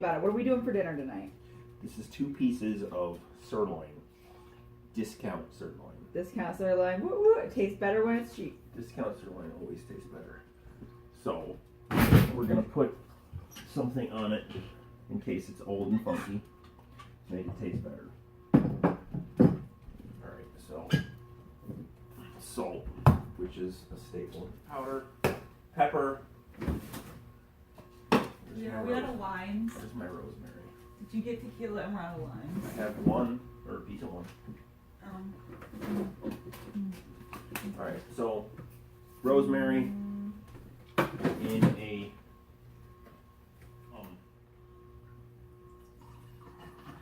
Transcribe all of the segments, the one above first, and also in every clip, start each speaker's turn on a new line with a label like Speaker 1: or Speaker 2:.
Speaker 1: About it. What are we doing for dinner tonight?
Speaker 2: This is 2 pieces of sirloin. Discount sirloin.
Speaker 1: Discount sirloin. Woo woo. It tastes better when it's cheap.
Speaker 2: Discount sirloin always tastes better. So, we're going to put something on it in case it's old and funky. Make it taste better. Alright, so salt, which is a staple. Powder, pepper.
Speaker 3: Yeah, we out of limes.
Speaker 2: Where's my rosemary?
Speaker 3: Did you get tequila and we're out of limes?
Speaker 2: I have one, or a piece of one. Alright, so rosemary in a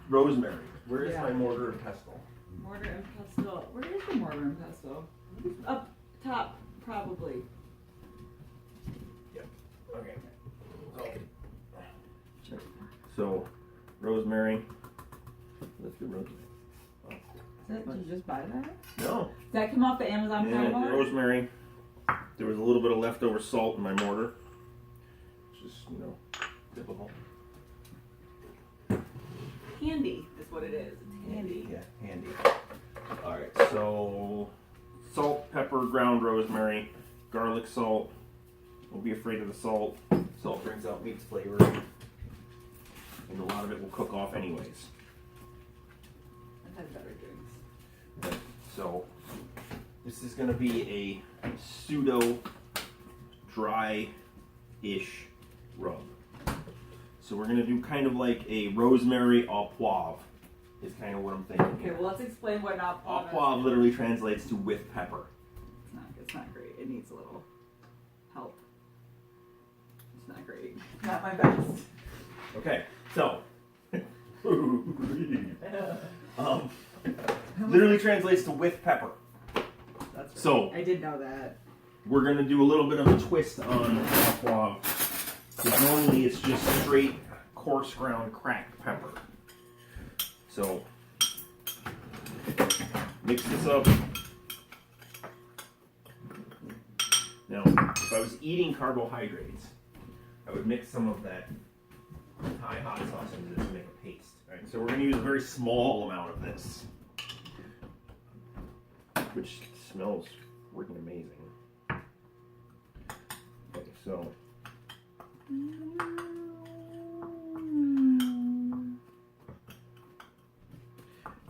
Speaker 2: rosemary. Where is my mortar and pestle?
Speaker 3: Mortar and pestle. Where is the mortar and pestle? Up top, probably.
Speaker 2: Yep. Okay. So rosemary. Let's do rosemary.
Speaker 1: Did you just buy that?
Speaker 2: No.
Speaker 3: Does that come off the Amazon
Speaker 2: Yeah,
Speaker 3: catalog?
Speaker 2: rosemary. There was a little bit of leftover salt in my mortar. Just, typical.
Speaker 3: Handy is what it is. It's handy.
Speaker 2: Yeah, handy. Alright, so salt, pepper, ground rosemary, garlic salt. Don't be afraid of the salt. Salt brings out meat's flavor. And a lot of it will cook off anyways.
Speaker 3: I've had better drinks.
Speaker 2: Okay, so this is going to be a pseudo dry-ish rub. So we're going to do kind of like a Rosemary Au Poivre is kind of what I'm thinking.
Speaker 3: Okay, well let's explain what an au
Speaker 2: Au
Speaker 3: poivre
Speaker 2: Poivre
Speaker 3: is.
Speaker 2: literally translates to with pepper.
Speaker 3: It's not great. It needs a little help. It's not great. Not my best.
Speaker 2: Okay, so literally translates to with pepper.
Speaker 1: That's right.
Speaker 2: So
Speaker 1: I did know that.
Speaker 2: we're going to do a little bit of a twist on Au Poivre. Because normally it's just straight coarse ground cracked pepper. So mix this up. Now, if I was eating carbohydrates, I would mix some of that Thai hot sauce into this to make a paste. All right, so we're going to use a very small amount of this, which smells freaking amazing. Okay, so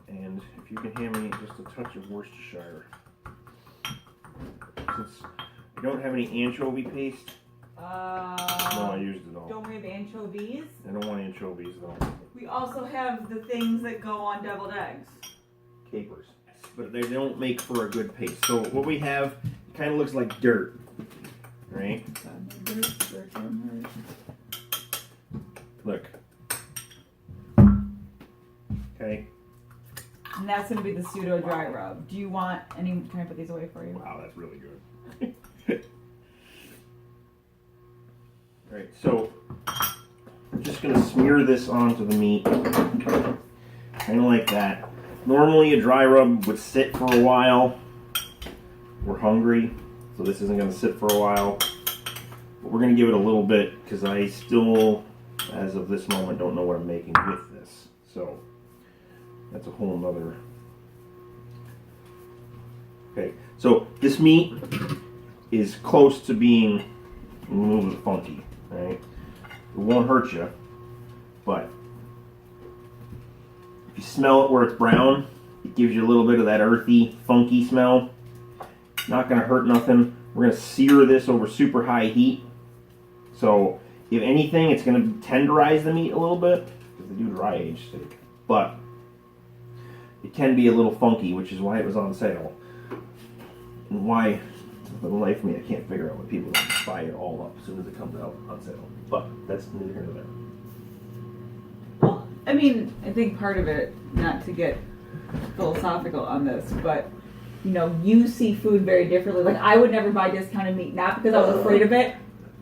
Speaker 2: and if you can hand me just a touch of Worcestershire, since I don't have any anchovy paste. No, I used it all.
Speaker 3: Don't we have anchovies?
Speaker 2: I don't want anchovies though.
Speaker 3: We also have the things that go on deviled eggs.
Speaker 2: Capers. But they don't make for a good paste. So what we have, it kind of looks like dirt. Right? Look. Okay.
Speaker 3: And that's going to be the pseudo dry rub. Do you want any? Can I put these away for you?
Speaker 2: Wow, that's really good. Alright, so I'm just going to smear this onto the meat. Kind of like that. Normally a dry rub would sit for a while. We're hungry, so this isn't going to sit for a while. But we're going to give it a little bit because I still, as of this moment, don't know what I'm making with this. So that's a whole nother. Okay, so this meat is close to being a little bit funky, right? It won't hurt you, but if you smell it where it's brown, it gives you a little bit of that earthy, funky smell. Not going to hurt nothing. We're going to sear this over super high heat. So, if anything, it's going to tenderize the meat a little bit, because they do dry age steak. But it can be a little funky, which is why it was on sale. And why, for the life of me, I can't figure out why people don't buy it all up as soon as it comes out on sale. But that's neither here nor there.
Speaker 3: Well, I mean, I think part of it, not to get philosophical on this, but you see food very differently. Like I would never buy discounted meat, not because I was afraid of it.
Speaker 2: I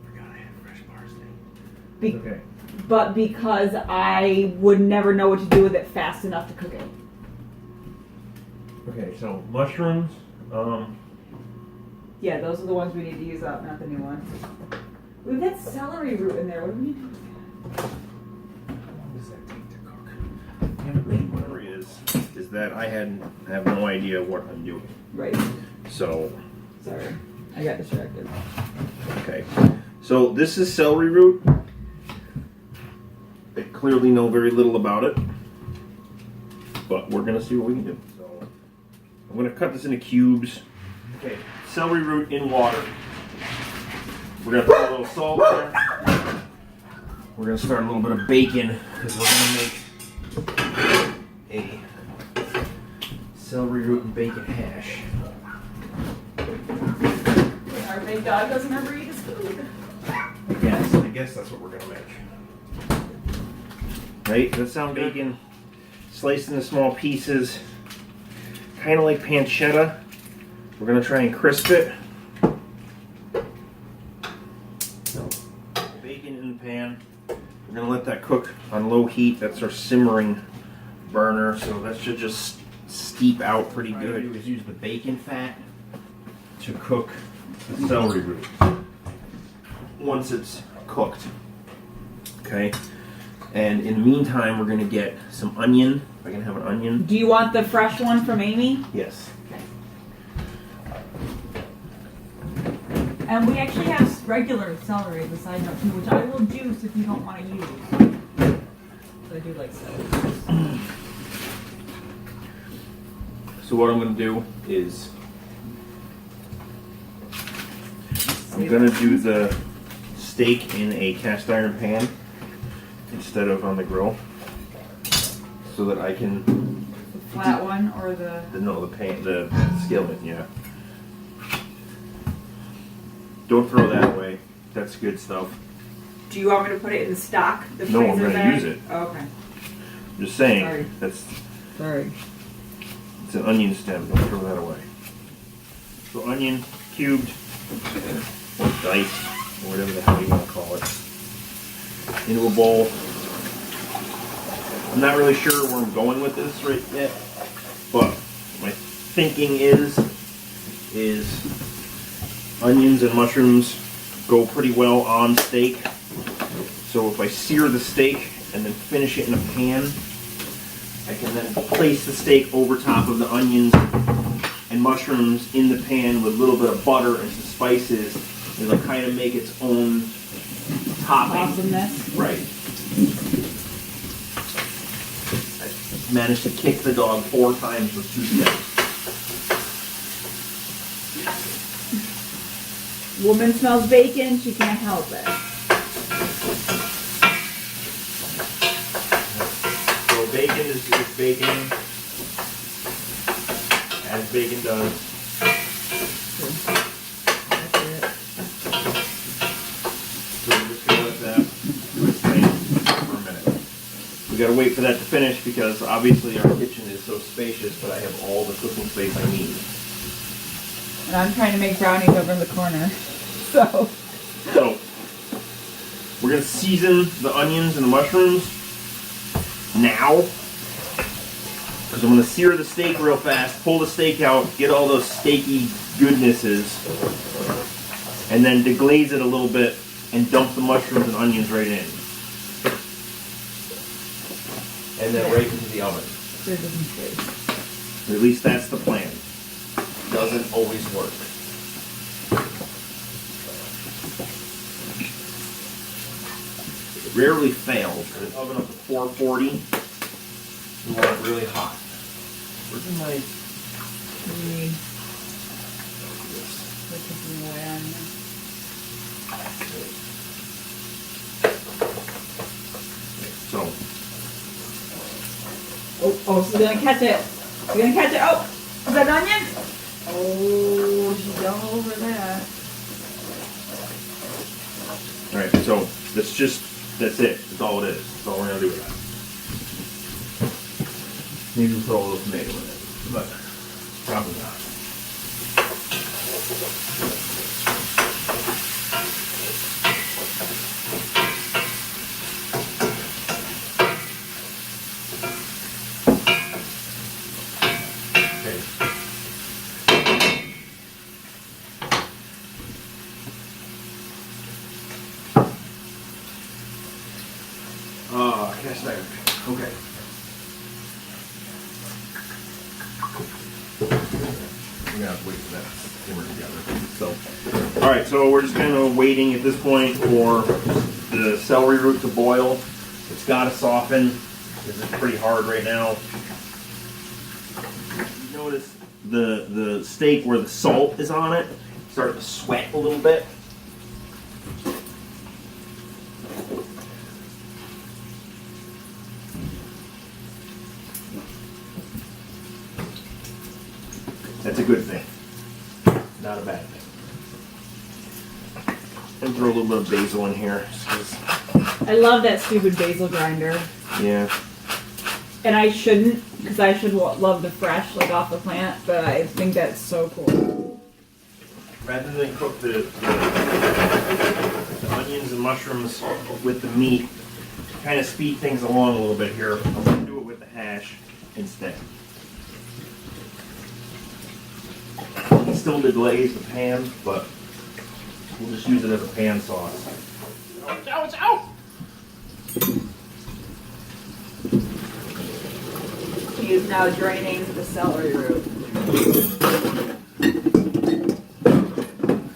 Speaker 2: forgot I had fresh parsley. Okay.
Speaker 3: But because I would never know what to do with it fast enough to cook it.
Speaker 2: Okay, so mushrooms.
Speaker 3: Yeah, those are the ones we need to use up, not the new ones. We've got celery root in there. What do we need to do with that?
Speaker 2: that I have no idea what I'm doing.
Speaker 3: Right.
Speaker 2: So,
Speaker 3: Sorry, I got distracted.
Speaker 2: okay. So this is celery root. I clearly know very little about it, but we're gonna see what we can do. So I'm gonna cut this into cubes. Okay, celery root in water. We're gonna put a little salt there. We're gonna start a little bit of bacon because we're gonna make a celery root and bacon hash.
Speaker 3: Our big dog doesn't ever eat his food.
Speaker 2: I guess that's what we're gonna make. Right? Does that sound bacon? Sliced into small pieces, kind of like pancetta. We're gonna try and crisp it. Bacon in the pan. We're gonna let that cook on low heat. That's our simmering burner, so that should just steep out pretty good. What I do is use the bacon fat to cook the celery root once it's cooked. Okay, and in the meantime, we're gonna get some onion. If I can have an onion.
Speaker 3: Do you want the fresh one from Amy?
Speaker 2: Yes.
Speaker 3: And we actually have regular celery as a side note too, which I will juice if you don't want to use. So I do like celery.
Speaker 2: So what I'm gonna do is I'm gonna do the steak in a cast iron pan instead of on the grill, so that I can
Speaker 3: The flat one or the
Speaker 2: skillet, yeah. Don't throw that away. That's good stuff.
Speaker 3: Do you want me to put it in the stock? The
Speaker 2: No, I'm
Speaker 3: freezer
Speaker 2: gonna
Speaker 3: bag?
Speaker 2: use it.
Speaker 3: Oh, okay.
Speaker 2: Just saying.
Speaker 3: Sorry. Sorry.
Speaker 2: It's an onion stem. Don't throw that away. So onion cubed or diced or whatever the hell you want to call it into a bowl. I'm not really sure where I'm going with this right yet, but my thinking is onions and mushrooms go pretty well on steak. So if I sear the steak and then finish it in a pan, I can then place the steak over top of the onions and mushrooms in the pan with a little bit of butter and some spices. It'll kind of make its own topping.
Speaker 3: Awesomeness.
Speaker 2: Right. I managed to kick the dog 4 times with 2 steps.
Speaker 3: Woman smells bacon, she can't help it.
Speaker 2: So bacon is bacon, as bacon does. So we're just gonna let that do its thing for a minute. We gotta wait for that to finish because obviously our kitchen is so spacious, but I have all the cooking space I need.
Speaker 3: And I'm trying to make brownies over in the corner. So
Speaker 2: we're gonna season the onions and the mushrooms now, because I'm gonna sear the steak real fast, pull the steak out, get all those steaky goodnesses, and then deglaze it a little bit and dump the mushrooms and onions right in. And then right into the oven. Or at least that's the plan. Doesn't always work. It rarely fails. Put the oven up to 440. We want it really hot. Where's my... So.
Speaker 3: Oh, she's gonna catch it. She's gonna catch it. Oh, is that an onion? Oh, she's all over that.
Speaker 2: Alright, so that's it. That's all it is. That's all we're gonna do with that. Maybe we'll put a little tomato in it, but probably not. Cast iron. Okay. to wait for that to simmer together. So, all right, so we're just kind of waiting at this point for the celery root to boil. It's got to soften because it's pretty hard right now. Notice the steak where the salt is on it started to sweat a little bit. That's a good thing, not a bad thing. And throw a little bit of basil in here.
Speaker 3: I love that stupid basil grinder.
Speaker 2: Yeah.
Speaker 3: And I shouldn't, because I should love the fresh, like off the plant, but I think that's so cool.
Speaker 2: Rather than cook the onions and mushrooms with the meat, kind of speed things along a little bit here, I'm going to do it with the hash instead. Still deglaze the pan, but we'll just use it as a pan sauce. Ouch, ouch!
Speaker 3: He is now draining the celery root.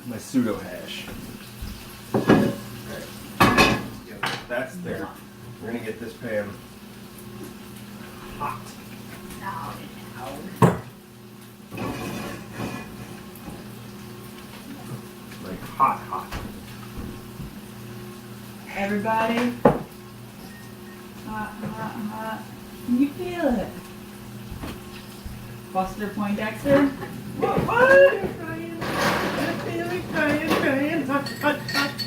Speaker 2: My pseudo hash. Okay. That's there. We're gonna get this pan hot. Like hot, hot.
Speaker 3: Everybody, hot, hot, hot. Can you feel it? Buster Poindexter?
Speaker 1: What? I'm crying. I'm feeling crying. Hot, hot, hot.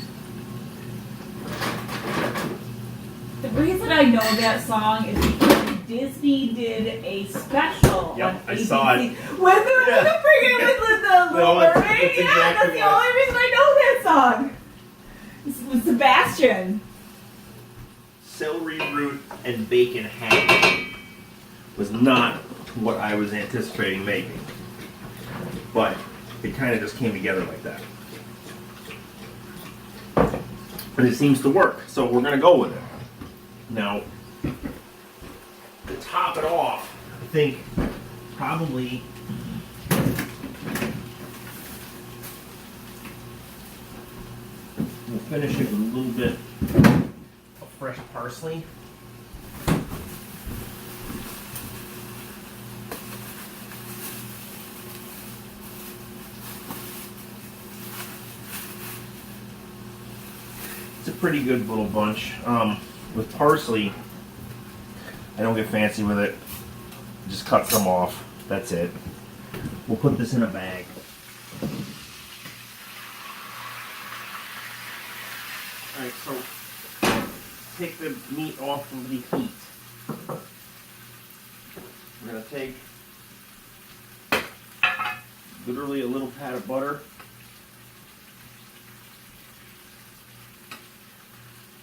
Speaker 3: The reason I know that song is because Disney did a special
Speaker 2: Yep,
Speaker 3: on
Speaker 2: I
Speaker 3: ABC
Speaker 2: saw it.
Speaker 3: with the freaking with the Little
Speaker 2: No, that's
Speaker 3: Mermaid. Yeah,
Speaker 2: exactly
Speaker 3: that's the
Speaker 2: right.
Speaker 3: only reason I know that song. This was Sebastian.
Speaker 2: Celery root and bacon hash was not what I was anticipating making, but it kind of just came together like that. But it seems to work, so we're going to go with it. Now, to top it off, I think probably we'll finish it with a little bit of fresh parsley. It's a pretty good little bunch. With parsley, I don't get fancy with it. Just cut some off. That's it. We'll put this in a bag. Alright, so take the meat off of the heat. We're going to take literally a little pat of butter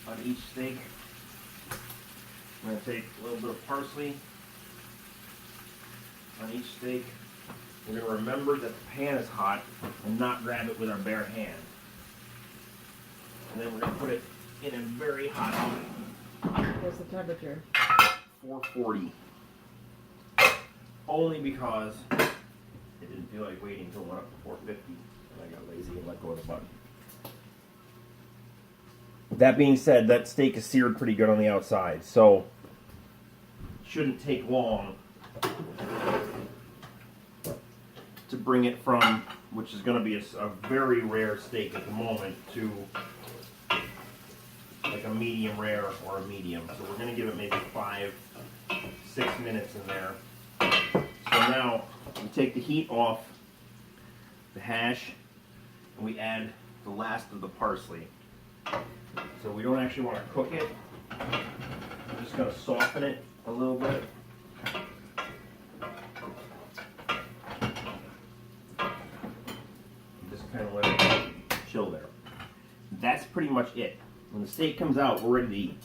Speaker 2: on each steak. We're going to take a little bit of parsley on each steak. We're going to remember that the pan is hot and not grab it with our bare hand. And then we're going to put it in a very hot oven.
Speaker 3: What's the temperature?
Speaker 2: 440. Only because it didn't feel like waiting until it went up to 450 and I got lazy and let go of the button. That being said, that steak is seared pretty good on the outside, so it shouldn't take long to bring it from, which is going to be a very rare steak at the moment, to like a medium rare or a medium. So we're going to give it maybe 5-6 minutes in there. So now we take the heat off the hash and we add the last of the parsley. So we don't actually want to cook it. We're just going to soften it a little bit. Just kind of let it chill there. That's pretty much it. When the steak comes out, we're ready to eat.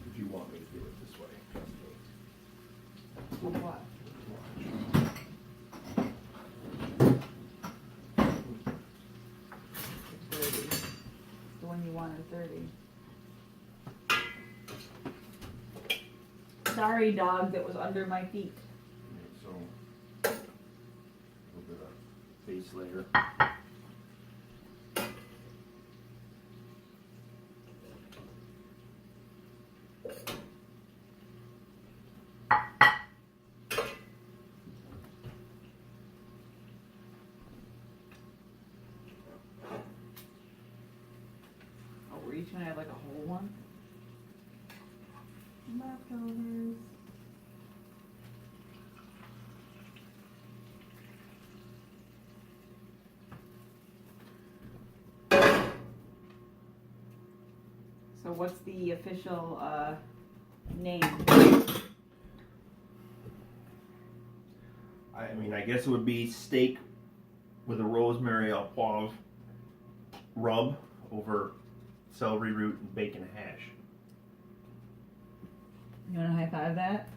Speaker 2: If you want me to do it this way, trust me.
Speaker 3: What? 21 or 30. Sorry, dog that was under my feet.
Speaker 2: So, a little bit of base layer.
Speaker 3: Oh, we're each gonna have like a whole one. Leftovers. So what's the official name?
Speaker 2: I mean, I guess it would be steak with a rosemary au poivre rub over celery root and bacon hash.
Speaker 3: You wanna high five that?